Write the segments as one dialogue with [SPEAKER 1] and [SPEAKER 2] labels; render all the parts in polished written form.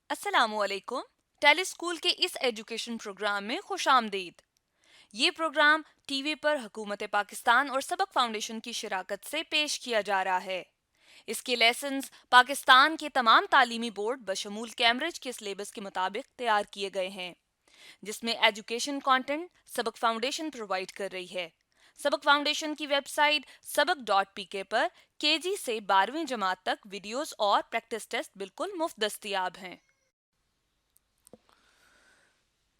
[SPEAKER 1] अस्सलामुअलैकुम। Tele school के इस एजुकेशन प्रोग्राम में खुशामदीद। ये प्रोग्राम टीवी पर हुकूमत पाकिस्तान और सबक फाउंडेशन की शिराकत से पेश किया जा रहा है। इसके लेसन्स पाकिस्तान के तमाम तालीमी बोर्ड बशमूल कैम्ब्रिज के सिलेबस के मुताबिक तैयार किए गए हैं, जिसमें एजुकेशन कंटेंट सबक फाउंडेशन प्रोवाइड कर रही है। सबक फाउंडेशन की वेबसाइट sabak.pk पर केजी से 12वीं जमात तक वीडियोस और प्रैक्टिस टेस्ट बिल्कुल मुफ्त दस्तयाब हैं।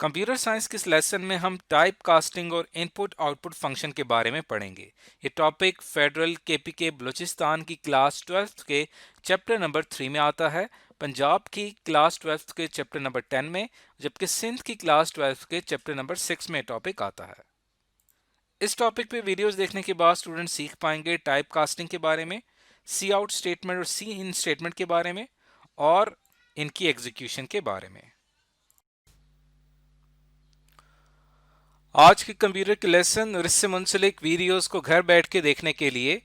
[SPEAKER 2] कंप्यूटर साइंस के इस लेसन में हम टाइप कास्टिंग और इनपुट आउटपुट फंक्शन के बारे में पढ़ेंगे। ये टॉपिक फेडरल केपीके बलूचिस्तान की क्लास 12th के चैप्टर नंबर 3 में आता है, पंजाब की क्लास 12th के चैप्टर नंबर 10 में, जबकि सिंध की क्लास 12th के चैप्टर नंबर 6 में टॉपिक आता है। इस टॉपिक पे वीडियोस देखने के बाद स्टूडेंट सीख पाएंगे टाइप कास्टिंग के बारे में, सी आउट स्टेटमेंट और सी इन स्टेटमेंट के बारे में और इनकी एग्जीक्यूशन के बारे में। आज के कंप्यूटर के लेसन और इससे मुंसलिक वीडियोस को घर बैठ के देखने के लिए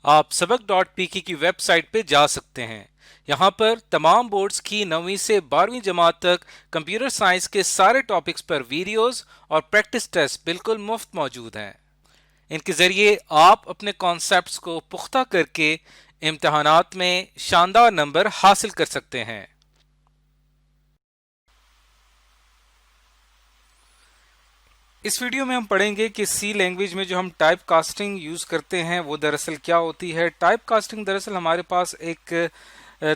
[SPEAKER 2] आप सबक.pk की वेबसाइट पे जा सकते हैं। यहाँ पर तमाम बोर्ड्स की 9वीं से 12वीं जमात तक कंप्यूटर साइंस के सारे टॉपिक्स पर वीडियोस और प्रैक्टिस टेस्ट बिल्कुल मुफ्त मौजूद हैं। इनके जरिए आप अपने कॉन्सेप्ट्स को पुख्ता करके इम्तहानात में शानदार नंबर हासिल कर सकते हैं। इस वीडियो में हम पढ़ेंगे कि सी लैंग्वेज में जो हम टाइप कास्टिंग यूज करते हैं वो दरअसल क्या होती है। टाइप कास्टिंग दरअसल हमारे पास एक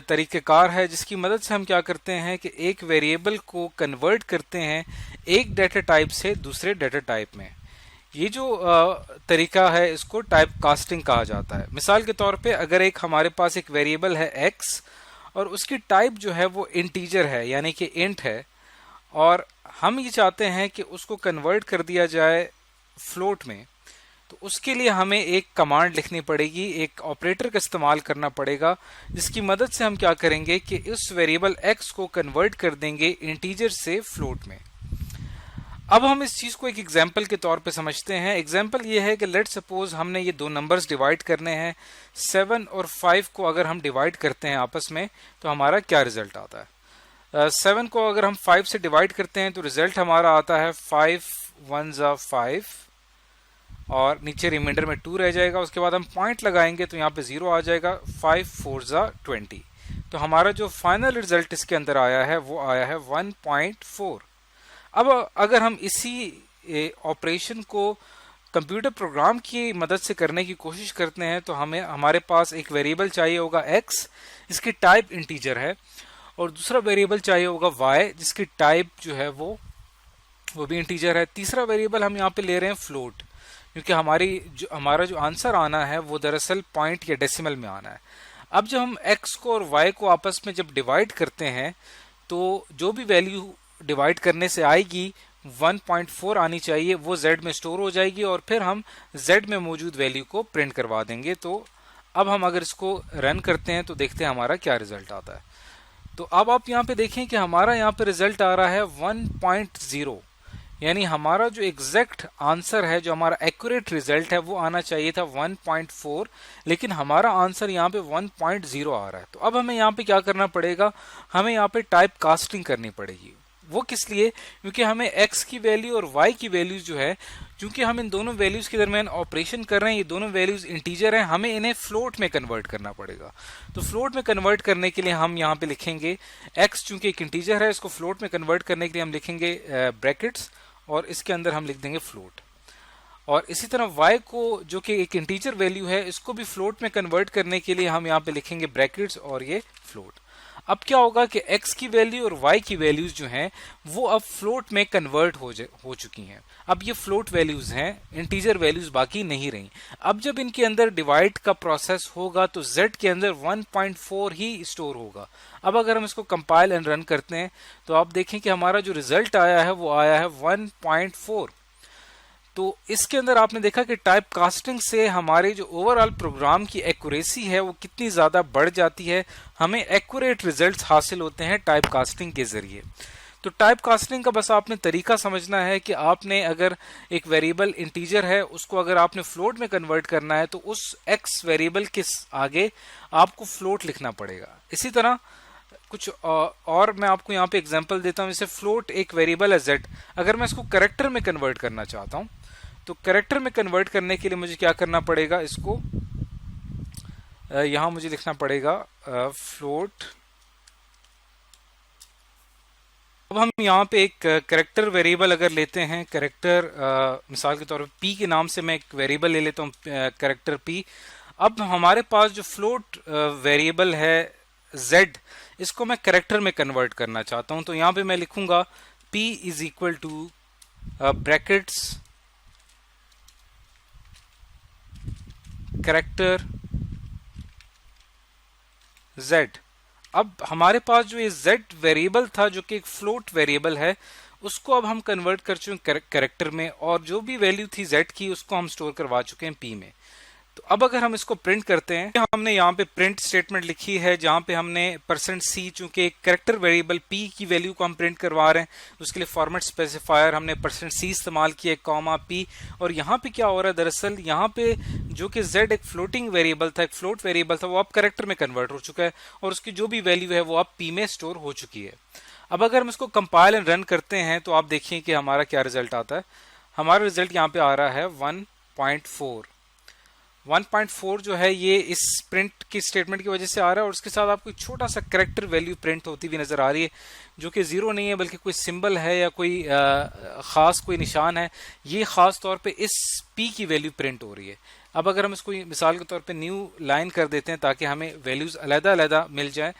[SPEAKER 2] तरीक़ेकार है जिसकी मदद से हम क्या करते हैं कि एक वेरिएबल को कन्वर्ट करते हैं एक डाटा टाइप से दूसरे डाटा टाइप में। ये जो तरीका है इसको टाइप कास्टिंग कहा जाता है। मिसाल के तौर पे अगर एक हमारे पास एक वेरिएबल है x और उसकी टाइप जो है वो इंटीजर है यानी कि इंट है, और हम ये चाहते हैं कि उसको कन्वर्ट कर दिया जाए फ्लोट में, तो उसके लिए हमें एक कमांड लिखनी पड़ेगी, एक ऑपरेटर का इस्तेमाल करना पड़ेगा जिसकी मदद से हम क्या करेंगे कि इस वेरिएबल x को कन्वर्ट कर देंगे इंटीजर से फ्लोट में। अब हम इस चीज को एक एग्जाम्पल के तौर पे समझते हैं। एग्जाम्पल ये है कि लेट सपोज हमने ये दो नंबर्स डिवाइड करने हैं, 7 और 5 को अगर हम डिवाइड करते हैं आपस में तो हमारा क्या रिजल्ट आता है। 7 को अगर हम 5 से डिवाइड करते हैं तो रिजल्ट हमारा आता है 5 1 ज़ा 5 और नीचे रिमाइंडर में 2 रह जाएगा। उसके बाद हम पॉइंट लगाएंगे तो यहाँ पे 0 आ जाएगा, 5 4 ज़ा 20। तो हमारा जो फाइनल रिजल्ट इसके अंदर आया है वो आया है 1.4। अब अगर हम इसी ऑपरेशन को कंप्यूटर प्रोग्राम की मदद से करने की कोशिश करते हैं तो हमारे पास एक वेरिएबल चाहिए होगा x, इसकी टाइप इंटीजर है, और दूसरा वेरिएबल चाहिए होगा y जिसकी टाइप जो है वो भी इंटीजर है। तीसरा वेरिएबल हम यहाँ पे ले रहे हैं फ्लोट, क्योंकि हमारा जो आंसर आना है वो दरअसल पॉइंट या डेसिमल में आना है। अब जब हम x को और y को आपस में जब डिवाइड करते हैं तो जो भी वैल्यू डिवाइड करने से आएगी 1.4 आनी चाहिए, वो z में स्टोर हो जाएगी और फिर हम z में मौजूद वैल्यू को प्रिंट करवा देंगे। तो अब हम अगर इसको रन करते हैं तो देखते हैं हमारा क्या रिजल्ट आता है। तो अब आप यहाँ पे देखें कि हमारा यहाँ पे रिजल्ट आ रहा है 1.0, यानी हमारा जो एग्जैक्ट आंसर है, जो हमारा एक्यूरेट रिजल्ट है वो आना चाहिए था 1.4, लेकिन हमारा आंसर यहाँ पे 1.0 आ रहा है। तो अब हमें यहाँ पे क्या करना पड़ेगा, हमें यहाँ पे टाइप कास्टिंग करनी पड़ेगी। वो किस लिए, क्योंकि हमें x की वैल्यू और y की वैल्यूज जो है, क्योंकि हम इन दोनों वैल्यूज के दरमियान ऑपरेशन कर रहे हैं, ये दोनों वैल्यूज इंटीजर हैं, हमें इन्हें फ्लोट में कन्वर्ट करना पड़ेगा। तो फ्लोट में कन्वर्ट करने के लिए हम यहाँ पे लिखेंगे x, चूंकि एक इंटीजर है, इसको फ्लोट में कन्वर्ट करने के लिए हम लिखेंगे ब्रैकेट्स और इसके अंदर हम लिख देंगे फ्लोट। और इसी तरह y को, जो कि एक इंटीजर वैल्यू है, इसको भी फ्लोट में कन्वर्ट करने के लिए हम यहाँ पे लिखेंगे ब्रैकेट्स और ये फ्लोट। अब क्या होगा कि x की वैल्यू और y की वैल्यूज जो हैं वो अब फ्लोट में कन्वर्ट हो चुकी हैं। अब ये फ्लोट वैल्यूज हैं, इंटीजर वैल्यूज बाकी नहीं रही। अब जब इनके अंदर डिवाइड का प्रोसेस होगा तो z के अंदर 1.4 ही स्टोर होगा। अब अगर हम इसको कंपाइल एंड रन करते हैं तो आप देखें कि हमारा जो रिजल्ट आया है वो आया है 1.4। तो इसके अंदर आपने देखा कि टाइप कास्टिंग से हमारे जो ओवरऑल प्रोग्राम की एक्यूरेसी है वो कितनी ज़्यादा बढ़ जाती है, हमें एक्यूरेट रिजल्ट्स हासिल होते हैं टाइप कास्टिंग के ज़रिए। तो टाइप कास्टिंग का बस आपने तरीका समझना है कि आपने अगर एक वेरिएबल इंटीजर है उसको अगर आपने फ्लोट में कन्वर्ट करना है तो उस x वेरिएबल के आगे आपको फ्लोट लिखना पड़ेगा। इसी तरह कुछ और मैं आपको यहाँ पे एग्जांपल देता हूँ। जैसे फ्लोट एक वेरिएबल है z, अगर मैं इसको करेक्टर में कन्वर्ट करना चाहता हूँ तो करेक्टर में कन्वर्ट करने के लिए मुझे क्या करना पड़ेगा, इसको यहाँ मुझे लिखना पड़ेगा फ्लोट। अब हम यहाँ पे एक करेक्टर वेरिएबल अगर लेते हैं, करेक्टर मिसाल के तौर पे p के नाम से मैं एक वेरिएबल ले लेता हूँ करेक्टर p। अब हमारे पास जो फ्लोट वेरिएबल है z, इसको मैं करेक्टर में कन्वर्ट करना चाहता हूँ। तो यहाँ पे मैं लिखूंगा p is equal to brackets character z। अब हमारे पास जो ये z वेरिएबल था जो कि एक फ्लोट वेरिएबल है, उसको अब हम कन्वर्ट कर चुके हैं करेक्टर में, और जो भी वैल्यू थी z की उसको हम स्टोर करवा चुके हैं p में। तो अब अगर हम इसको प्रिंट करते हैं, हमने यहाँ पे प्रिंट स्टेटमेंट लिखी है जहाँ पे हमने %c, चूंकि एक करेक्टर वेरिएबल p की वैल्यू को हम प्रिंट करवा रहे हैं, उसके लिए फॉर्मेट स्पेसिफायर हमने %c इस्तेमाल किया, कॉमा p। और यहाँ पे क्या हो रहा है, दरअसल यहाँ पे जो कि z एक फ्लोटिंग वेरिएबल था, एक फ्लोट वेरिएबल था, वो अब करेक्टर में कन्वर्ट हो चुका है और उसकी जो भी वैल्यू है वो अब p में स्टोर हो चुकी है। अब अगर हम इसको कंपाइल एंड रन करते हैं तो आप देखिए कि हमारा क्या रिजल्ट आता है। हमारा रिजल्ट यहाँ पे आ रहा है 1.4। 1.4 जो है ये इस प्रिंट की स्टेटमेंट की वजह से आ रहा है, और उसके साथ आपको छोटा सा करेक्टर वैल्यू प्रिंट होती हुई नजर आ रही है जो कि जीरो नहीं है बल्कि कोई सिंबल है या कोई खास कोई निशान है। ये खास तौर पे इस p की वैल्यू प्रिंट हो रही है। अब अगर हम इसको मिसाल के तौर पे न्यू लाइन कर देते हैं ताकि हमें वैल्यूज अलग-अलग मिल जाए,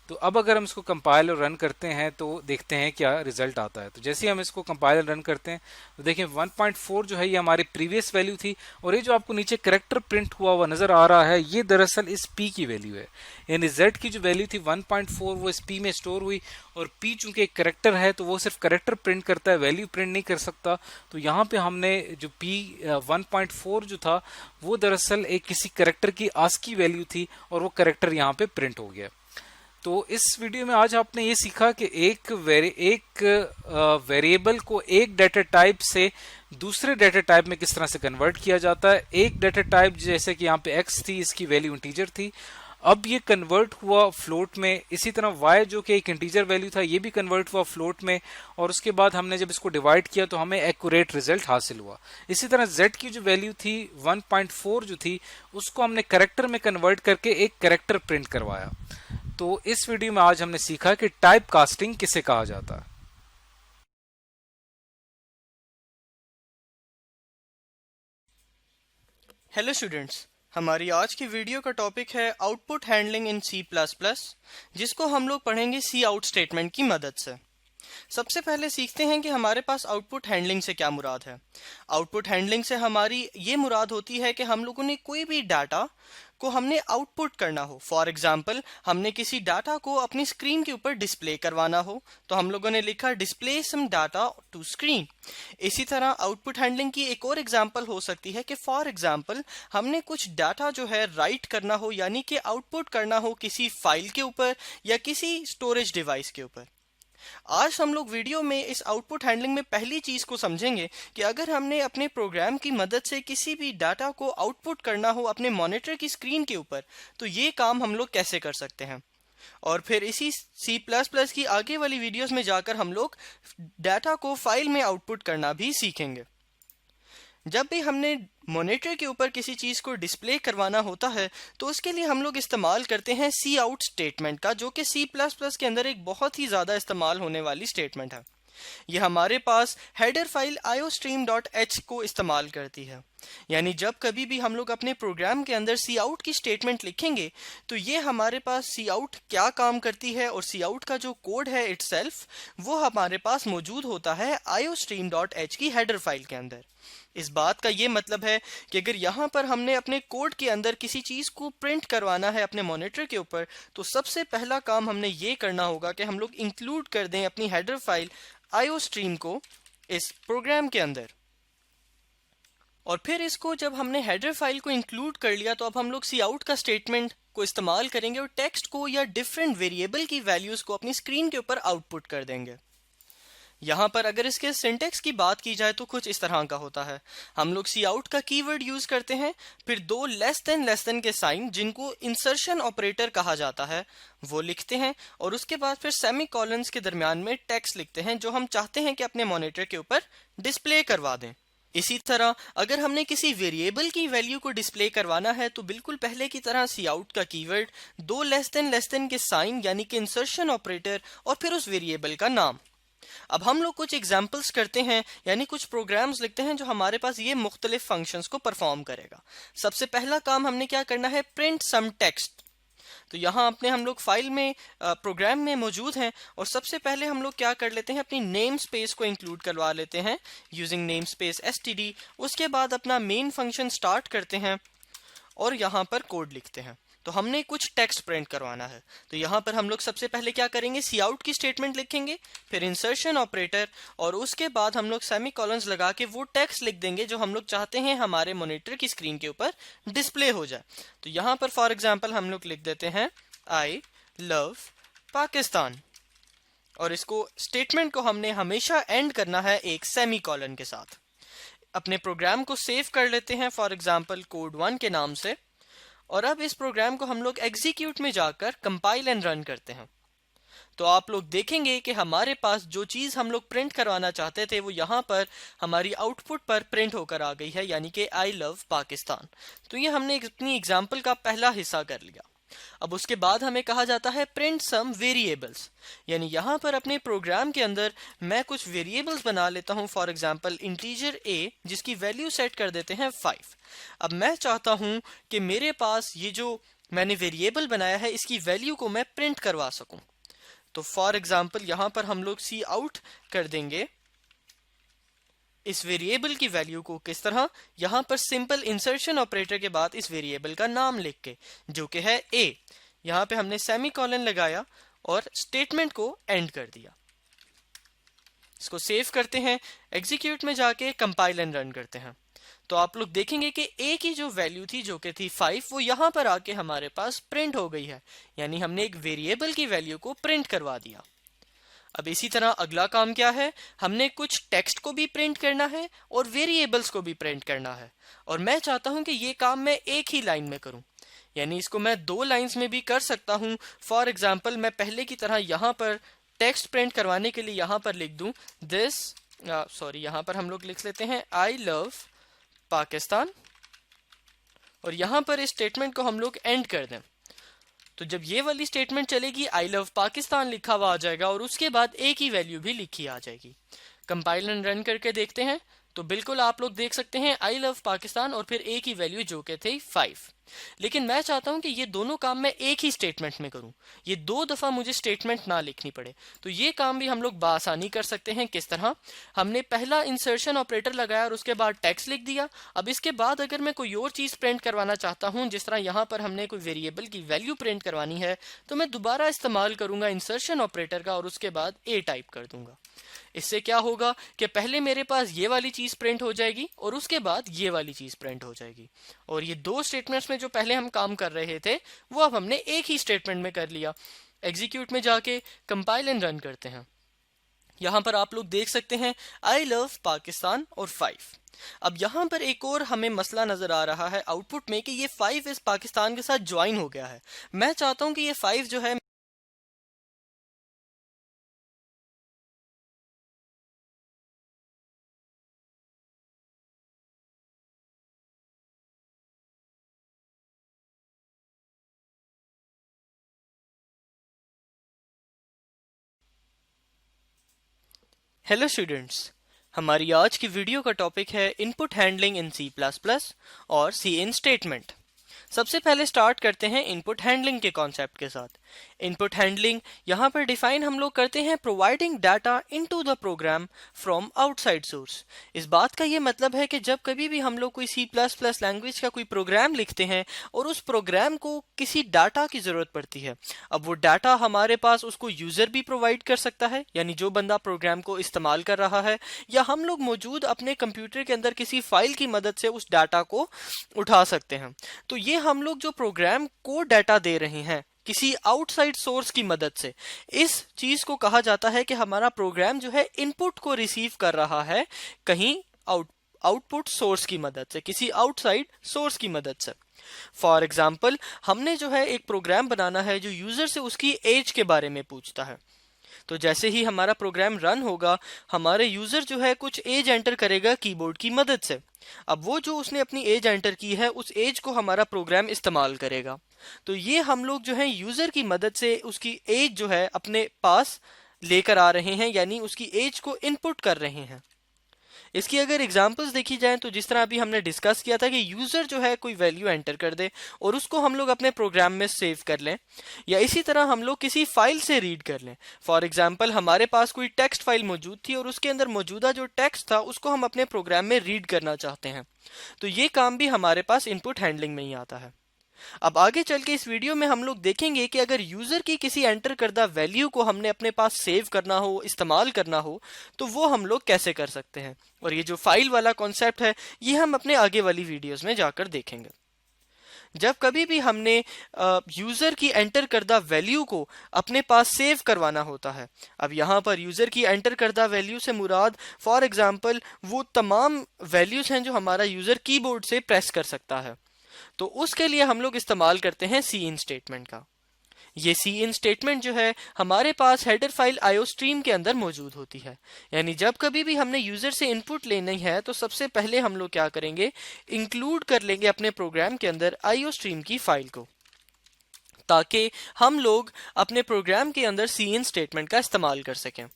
[SPEAKER 2] तो अब अगर हम इसको कंपाइल और रन करते हैं तो देखते हैं क्या रिजल्ट आता है। तो जैसे ही हम इसको कंपाइल और रन करते हैं तो देखिए 1.4 जो है ये हमारी प्रीवियस वैल्यू थी, और ये जो आपको नीचे करेक्टर प्रिंट हुआ हुआ नजर आ रहा है ये दरअसल इस p की वैल्यू है। यानी z की जो वैल्यू थी 1.4 वो इस p में स्टोर हुई, और p चूंकि एक करेक्टर है तो वो सिर्फ करेक्टर प्रिंट करता है, वैल्यू प्रिंट नहीं कर सकता। तो यहाँ पे हमने जो p 1.4 जो था वो दरअसल एक किसी करेक्टर की आस्की वैल्यू थी और वो करेक्टर यहाँ पे प्रिंट हो गया। तो इस वीडियो में आज आपने ये सीखा कि एक वेरिएबल को एक डाटा टाइप से दूसरे डाटा टाइप में किस तरह से कन्वर्ट किया जाता है। एक डाटा टाइप जैसे कि यहाँ पे x थी, इसकी वैल्यू इंटीजर थी, अब ये कन्वर्ट हुआ फ्लोट में। इसी तरह y जो कि एक इंटीजर वैल्यू था ये भी कन्वर्ट हुआ फ्लोट में, और उसके बाद हमने जब इसको डिवाइड किया तो हमें एक्यूरेट रिजल्ट हासिल हुआ। इसी तरह z की जो वैल्यू थी 1.4 जो थी उसको हमने करेक्टर में कन्वर्ट करके एक करेक्टर प्रिंट करवाया। तो इस वीडियो में आज हमने सीखा कि टाइप कास्टिंग किसे कहा जाता है।
[SPEAKER 3] हेलो स्टूडेंट्स, हमारी आज की वीडियो का टॉपिक है आउटपुट हैंडलिंग इन C++, जिसको हम लोग पढ़ेंगे सी आउट स्टेटमेंट की मदद से। सबसे पहले सीखते हैं कि हमारे पास आउटपुट हैंडलिंग से क्या मुराद है। आउटपुट हैंडलिंग से हमारी ये मुराद होती है कि हम लोगों ने कोई भी डाटा को हमने आउटपुट करना हो। फॉर एग्जाम्पल, हमने किसी डाटा को अपनी स्क्रीन के ऊपर डिस्प्ले करवाना हो तो हम लोगों ने लिखा display some data to screen. इसी तरह आउटपुट हैंडलिंग की एक और एग्जाम्पल हो सकती है कि फॉर एग्जाम्पल हमने कुछ डाटा जो है राइट करना हो, यानी कि आउटपुट करना हो किसी फाइल के ऊपर या किसी स्टोरेज डिवाइस के ऊपर। आज हम लोग वीडियो में इस आउटपुट हैंडलिंग में पहली चीज को समझेंगे कि अगर हमने अपने प्रोग्राम की मदद से किसी भी डाटा को आउटपुट करना हो अपने मॉनिटर की स्क्रीन के ऊपर तो ये काम हम लोग कैसे कर सकते हैं। और फिर इसी C++ की आगे वाली वीडियोस में जाकर हम लोग डाटा को फाइल में आउटपुट करना भी सीखेंगे। जब भी हमने मॉनिटर के ऊपर किसी चीज को डिस्प्ले करवाना होता है तो उसके लिए हम लोग इस्तेमाल करते हैं सी आउट स्टेटमेंट का, जो कि C++ के अंदर एक बहुत ही ज्यादा इस्तेमाल होने वाली स्टेटमेंट है। ये हमारे पास हेडर फाइल iostream.h को इस्तेमाल करती है। यानी जब कभी भी हम लोग अपने प्रोग्राम के अंदर सी आउट की स्टेटमेंट लिखेंगे तो ये हमारे पास सी आउट क्या काम करती है और सी आउट का जो कोड है इटसेल्फ वो हमारे पास मौजूद होता है iostream.h की हेडर फाइल के अंदर। इस बात का ये मतलब है कि अगर यहाँ पर हमने अपने कोड के अंदर किसी चीज को प्रिंट करवाना है अपने मॉनिटर के ऊपर तो सबसे पहला काम हमने ये करना होगा कि हम लोग इंक्लूड कर दें अपनी हेडर फाइल iostream को इस प्रोग्राम के अंदर। और फिर इसको जब हमने हेडर फाइल को इंक्लूड कर लिया तो अब हम लोग सी आउट का स्टेटमेंट को इस्तेमाल करेंगे और टेक्स्ट को या डिफरेंट वेरिएबल की वैल्यूज को अपनी स्क्रीन के ऊपर आउटपुट कर देंगे। यहाँ पर अगर इसके सिंटेक्स की बात की जाए तो कुछ इस तरह का होता है। हम लोग सी आउट का कीवर्ड यूज करते हैं, फिर दो लेस देन के साइन जिनको इंसर्शन ऑपरेटर कहा जाता है वो लिखते हैं, और उसके बाद फिर सेमी कॉलन्स के दरमियान में टेक्स्ट लिखते हैं जो हम चाहते हैं कि अपने मॉनिटर के ऊपर डिस्प्ले करवा दें। इसी तरह अगर हमने किसी वेरिएबल की वैल्यू को डिस्प्ले करवाना है तो बिल्कुल पहले की तरह सी आउट का कीवर्ड, दो लेस देन के साइन यानी कि इंसर्शन ऑपरेटर, और फिर उस वेरिएबल का नाम। अब हम लोग कुछ एग्जाम्पल्स करते हैं, यानी कुछ प्रोग्राम्स लिखते हैं जो हमारे पास ये मुख्तलिफ फंक्शंस को परफॉर्म करेगा। सबसे पहला काम हमने क्या करना है, प्रिंट सम टेक्स्ट। तो यहाँ अपने हम लोग फाइल में प्रोग्राम में मौजूद हैं, और सबसे पहले हम लोग क्या कर लेते हैं, अपनी नेम स्पेस को इंक्लूड करवा लेते हैं यूजिंग नेम स्पेस std। उसके बाद अपना मेन फंक्शन स्टार्ट करते हैं और यहाँ पर कोड लिखते हैं। तो हमने कुछ टेक्स्ट प्रिंट करवाना है, तो यहाँ पर हम लोग सबसे पहले क्या करेंगे, सी आउट की स्टेटमेंट लिखेंगे, फिर इंसर्शन ऑपरेटर, और उसके बाद हम लोग सेमी कॉलन्स लगा के वो टेक्स्ट लिख देंगे जो हम लोग चाहते हैं हमारे मॉनिटर की स्क्रीन के ऊपर डिस्प्ले हो जाए। तो यहाँ पर फॉर एग्जाम्पल हम लोग लिख देते हैं आई लव पाकिस्तान, और इसको स्टेटमेंट को हमने हमेशा एंड करना है एक सेमी कॉलन के साथ। अपने प्रोग्राम को सेव कर लेते हैं फॉर एग्जाम्पल code1 के नाम से, और अब इस प्रोग्राम को हम लोग एग्जीक्यूट में जाकर कंपाइल एंड रन करते हैं। तो आप लोग देखेंगे कि हमारे पास जो चीज़ हम लोग प्रिंट करवाना चाहते थे वो यहाँ पर हमारी आउटपुट पर प्रिंट होकर आ गई है, यानी कि आई लव पाकिस्तान। तो ये हमने अपनी एग्जाम्पल का पहला हिस्सा कर लिया। अब उसके बाद हमें कहा जाता है प्रिंट सम वेरिएबल्स, यानी यहाँ पर अपने प्रोग्राम के अंदर मैं कुछ वेरिएबल्स बना लेता हूँ, फॉर एग्जांपल इंटीजर a जिसकी वैल्यू सेट कर देते हैं 5। अब मैं चाहता हूँ कि मेरे पास ये जो मैंने वेरिएबल बनाया है इसकी वैल्यू को मैं प्रिंट करवा सकूं। तो फॉर एग्जांपल यहाँ पर हम लोग सी आउट कर देंगे इस वेरिएबल की वैल्यू को किस तरह, यहाँ पर सिंपल इंसर्शन ऑपरेटर के बाद इस वेरिएबल का नाम लिख के, जो कि है a। यहाँ पे हमने सेमी कॉलन लगाया और स्टेटमेंट को एंड कर दिया। इसको सेव करते हैं, एग्जीक्यूट में जाके कंपाइल एंड रन करते हैं। तो आप लोग देखेंगे कि a की जो वैल्यू थी जो कि थी 5, वो यहाँ पर आके हमारे पास प्रिंट हो गई है, यानी हमने एक वेरिएबल की वैल्यू को प्रिंट करवा दिया। अब इसी तरह अगला काम क्या है, हमने कुछ टेक्स्ट को भी प्रिंट करना है और वेरिएबल्स को भी प्रिंट करना है, और मैं चाहता हूं कि ये काम मैं एक ही लाइन में करूं, यानी इसको मैं 2 लाइंस में भी कर सकता हूं। फॉर एग्जांपल मैं पहले की तरह यहाँ पर टेक्स्ट प्रिंट करवाने के लिए यहाँ पर लिख दूं यहाँ पर हम लोग लिख लेते हैं आई लव पाकिस्तान, और यहाँ पर इस स्टेटमेंट को हम लोग एंड कर दें। तो जब ये वाली स्टेटमेंट चलेगी आई लव पाकिस्तान लिखा हुआ आ जाएगा, और उसके बाद ए की वैल्यू भी लिखी आ जाएगी। कंपाइल एंड रन करके देखते हैं तो बिल्कुल आप लोग देख सकते हैं आई लव पाकिस्तान और फिर ए की वैल्यू जो कि थी 5। लेकिन मैं चाहता हूं कि ये दोनों काम मैं एक ही स्टेटमेंट में करूं, ये 2 दफा मुझे स्टेटमेंट ना लिखनी पड़े। तो ये काम भी हम लोग बासानी कर सकते हैं। किस तरह, हमने पहला इंसर्शन ऑपरेटर लगाया और उसके बाद टेक्स्ट लिख दिया। अब इसके बाद अगर मैं कोई और चीज प्रिंट करवाना चाहता हूं, जिस तरह यहाँ पर हमने कोई वेरिएबल की वैल्यू प्रिंट करवानी है, तो मैं दोबारा इस्तेमाल करूंगा इंसर्शन ऑपरेटर का और उसके बाद ए टाइप कर दूंगा। इससे क्या होगा कि पहले मेरे पास ये वाली चीज प्रिंट हो जाएगी और उसके बाद ये वाली चीज प्रिंट हो जाएगी, और ये 2 स्टेटमेंट्स में जो पहले हम काम कर रहे थे वो अब हमने एक ही स्टेटमेंट में कर लिया। एग्जीक्यूट में जाके कंपाइल एंड रन करते हैं। यहाँ पर आप लोग देख सकते हैं आई लव पाकिस्तान और 5। अब यहाँ पर एक और हमें मसला नजर आ रहा है आउटपुट में कि ये 5 इस पाकिस्तान के साथ ज्वाइन हो गया है। मैं चाहता हूँ कि ये 5 जो है हेलो स्टूडेंट्स, हमारी आज की वीडियो का टॉपिक है इनपुट हैंडलिंग इन C++ और सी इन स्टेटमेंट। सबसे पहले स्टार्ट करते हैं इनपुट हैंडलिंग के कॉन्सेप्ट के साथ। इनपुट हैंडलिंग यहाँ पर डिफाइन हम लोग करते हैं providing data into the program from outside source. इस बात का ये मतलब है कि जब कभी भी हम लोग कोई C++ लैंग्वेज का कोई प्रोग्राम लिखते हैं और उस प्रोग्राम को किसी डाटा की जरूरत पड़ती है, अब वो डाटा हमारे पास उसको यूजर भी प्रोवाइड कर सकता है, यानी जो बंदा प्रोग्राम को इस्तेमाल कर रहा है, या हम लोग मौजूद अपने कंप्यूटर के अंदर किसी फाइल की मदद से उस डाटा को उठा सकते हैं। तो ये हम लोग जो प्रोग्राम को डाटा दे रहे हैं, किसी आउटसाइड सोर्स की मदद से। इस चीज को कहा जाता है कि हमारा प्रोग्राम जो है इनपुट को रिसीव कर रहा है कहीं आउटपुट सोर्स की मदद से, किसी आउटसाइड सोर्स की मदद से। फॉर एग्जाम्पल, हमने जो है एक प्रोग्राम बनाना है जो यूजर से उसकी एज के बारे में पूछता है। तो जैसे ही हमारा प्रोग्राम रन होगा, हमारे यूजर जो है कुछ एज एंटर करेगा कीबोर्ड की मदद से। अब वो जो उसने अपनी एज एंटर की है, उस एज को हमारा प्रोग्राम इस्तेमाल करेगा। तो ये हम लोग जो है यूजर की मदद से उसकी एज जो है अपने पास लेकर आ रहे हैं, यानी उसकी एज को इनपुट कर रहे हैं। इसकी अगर एग्जांपल्स देखी जाए तो जिस तरह अभी हमने डिस्कस किया था कि यूजर जो है कोई वैल्यू एंटर कर दे और उसको हम लोग अपने प्रोग्राम में सेव कर लें, या इसी तरह हम लोग किसी फाइल से रीड कर लें। फॉर एग्जांपल, हमारे पास कोई टेक्स्ट फाइल मौजूद थी और उसके अंदर मौजूदा जो टेक्स्ट था उसको हम अपने प्रोग्राम में रीड करना चाहते हैं, तो ये काम भी हमारे पास इनपुट हैंडलिंग में ही आता है। अब आगे चल के इस वीडियो में हम लोग देखेंगे कि अगर यूजर की किसी एंटर करदा वैल्यू को हमने अपने पास सेव करना हो, इस्तेमाल करना हो, तो वो हम लोग कैसे कर सकते हैं। और ये जो फाइल वाला कॉन्सेप्ट है, ये हम अपने आगे वाली वीडियोस में जाकर देखेंगे। जब कभी भी हमने यूजर की एंटर करदा वैल्यू को अपने पास सेव करवाना होता है, अब यहाँ पर यूजर की एंटर करदा वैल्यू से मुराद फॉर एग्जांपल वो तमाम वैल्यूज हैं जो हमारा यूजर कीबोर्ड से प्रेस कर सकता है, तो उसके लिए हम लोग इस्तेमाल करते हैं सी इन स्टेटमेंट का। ये सी इन स्टेटमेंट जो है हमारे पास हेडर फाइल आईओस्ट्रीम के अंदर मौजूद होती है। यानी जब कभी भी हमने यूजर से इनपुट लेनी है तो सबसे पहले हम लोग क्या करेंगे, इंक्लूड कर लेंगे अपने प्रोग्राम के अंदर आईओस्ट्रीम की फाइल को, ताकि हम लोग अपने प्रोग्राम के अंदर सी इन स्टेटमेंट का इस्तेमाल कर सकें।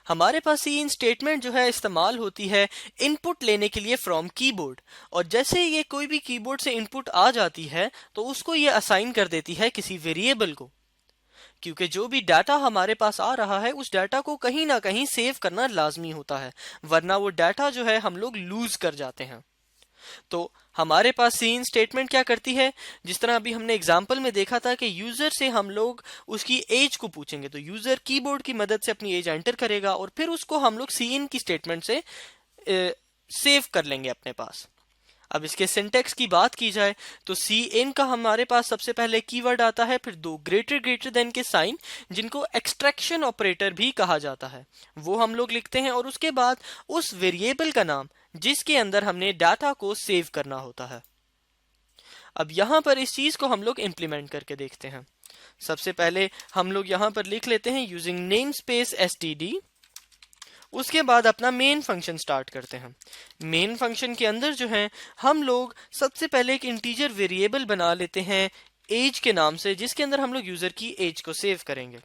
[SPEAKER 3] हमारे पास सी इन स्टेटमेंट जो है इस्तेमाल होती है इनपुट लेने के लिए फ्रॉम कीबोर्ड, और जैसे ये कोई भी कीबोर्ड से इनपुट आ जाती है तो उसको ये असाइन कर देती है किसी वेरिएबल को, क्योंकि जो भी डाटा हमारे पास आ रहा है उस डाटा को कहीं ना कहीं सेव करना लाजमी होता है, वरना वो डाटा जो है हम लोग लूज कर जाते हैं। तो हमारे पास सी इन स्टेटमेंट क्या करती है, जिस तरह अभी हमने एग्जांपल में देखा था कि यूजर से हम लोग उसकी एज को पूछेंगे, तो यूजर कीबोर्ड की मदद से अपनी एज एंटर करेगा और फिर उसको हम लोग सी इन की स्टेटमेंट से सेव कर लेंगे अपने पास। अब इसके सिंटेक्स की बात की जाए तो सी इन का हमारे पास सबसे पहले कीवर्ड आता है, फिर दो ग्रेटर देन के साइन जिनको एक्सट्रैक्शन ऑपरेटर भी कहा जाता है, वो हम लोग लिखते हैं, और उसके बाद उस वेरिएबल का नाम जिसके अंदर हमने डाटा को सेव करना होता है। अब यहाँ पर इस चीज को हम लोग इंप्लीमेंट करके देखते हैं। सबसे पहले हम लोग यहाँ पर लिख लेते हैं यूजिंग नेम स्पेस std, उसके बाद अपना मेन फंक्शन स्टार्ट करते हैं। मेन फंक्शन के अंदर जो है हम लोग सबसे पहले एक इंटीजर वेरिएबल बना लेते हैं एज के नाम से, जिसके अंदर हम लोग यूजर की एज को सेव करेंगे।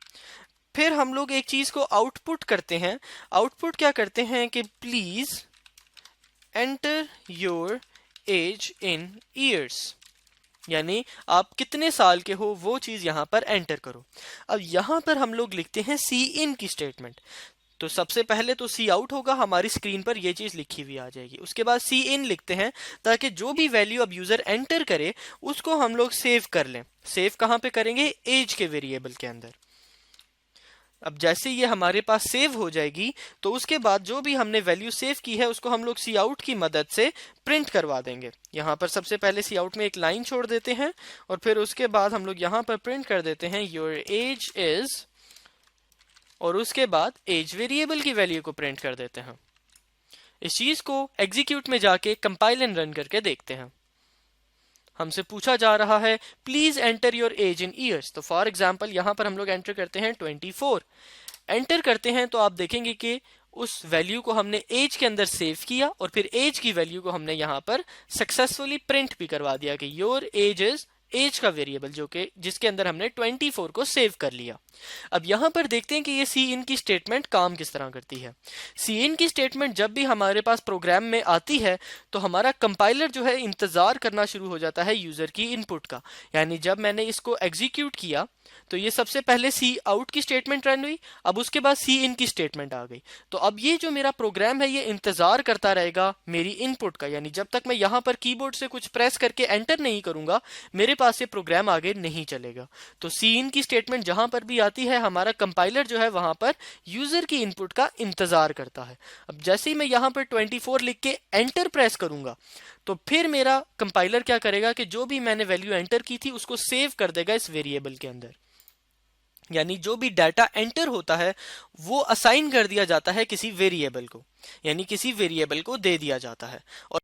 [SPEAKER 3] फिर हम लोग एक चीज को आउटपुट करते हैं। आउटपुट क्या करते हैं कि please enter your age in years, यानी आप कितने साल के हो वो चीज यहाँ पर एंटर करो। अब यहाँ पर हम लोग लिखते हैं सी इन की स्टेटमेंट। तो सबसे पहले तो सी आउट होगा, हमारी स्क्रीन पर ये चीज लिखी हुई आ जाएगी। उसके बाद सी इन लिखते हैं ताकि जो भी वैल्यू अब यूजर एंटर करे उसको हम लोग सेव कर लें। सेव कहाँ पे करेंगे, एज के वेरिएबल के अंदर। अब जैसे ये हमारे पास सेव हो जाएगी तो उसके बाद जो भी हमने वैल्यू सेव की है उसको हम लोग सी आउट की मदद से प्रिंट करवा देंगे। यहाँ पर सबसे पहले सी आउट में एक लाइन छोड़ देते हैं और फिर उसके बाद हम लोग यहाँ पर प्रिंट कर देते हैं योर एज इज, और उसके बाद एज वेरिएबल की वैल्यू को प्रिंट कर देते हैं। इस चीज को एग्जीक्यूट में जाके कंपाइल एंड रन करके देखते हैं। हमसे पूछा जा रहा है please enter your age in years, तो फॉर एग्जांपल यहाँ पर हम लोग एंटर करते हैं 24। एंटर करते हैं तो आप देखेंगे कि उस वैल्यू को हमने एज के अंदर सेव किया और फिर एज की वैल्यू को हमने यहाँ पर सक्सेसफुली प्रिंट भी करवा दिया कि योर एज इज, एज का वेरिएबल जो कि जिसके अंदर हमने 24 को सेव कर लिया। अब यहाँ पर देखते हैं कि ये सी इन की स्टेटमेंट काम किस तरह करती है। सी इन की स्टेटमेंट जब भी हमारे पास प्रोग्राम में आती है तो हमारा कंपाइलर जो है इंतजार करना शुरू हो जाता है यूजर की इनपुट का। यानी जब मैंने इसको एग्जीक्यूट किया तो ये सबसे पहले सी आउट की स्टेटमेंट रन हुई, अब उसके बाद सी इन की स्टेटमेंट आ गई। तो अब ये जो मेरा प्रोग्राम है ये इंतजार करता रहेगा मेरी इनपुट का, यानी जब तक मैं यहाँ पर कीबोर्ड से कुछ प्रेस करके एंटर नहीं करूंगा मेरे पास ये प्रोग्राम आगे नहीं चलेगा। तो सी इन की स्टेटमेंट जहां पर भी आती है हमारा कंपाइलर जो है वहां पर यूजर की इनपुट का इंतजार करता है। अब जैसे ही मैं यहाँ पर 24 लिख के एंटर प्रेस करूंगा तो फिर मेरा कंपाइलर क्या करेगा कि जो भी मैंने वैल्यू एंटर की थी उसको सेव कर देगा इस वेरिएबल के अंदर। यानी जो भी डाटा एंटर होता है वो असाइन कर दिया जाता है किसी वेरिएबल को, यानी किसी वेरिएबल को दे दिया जाता है। और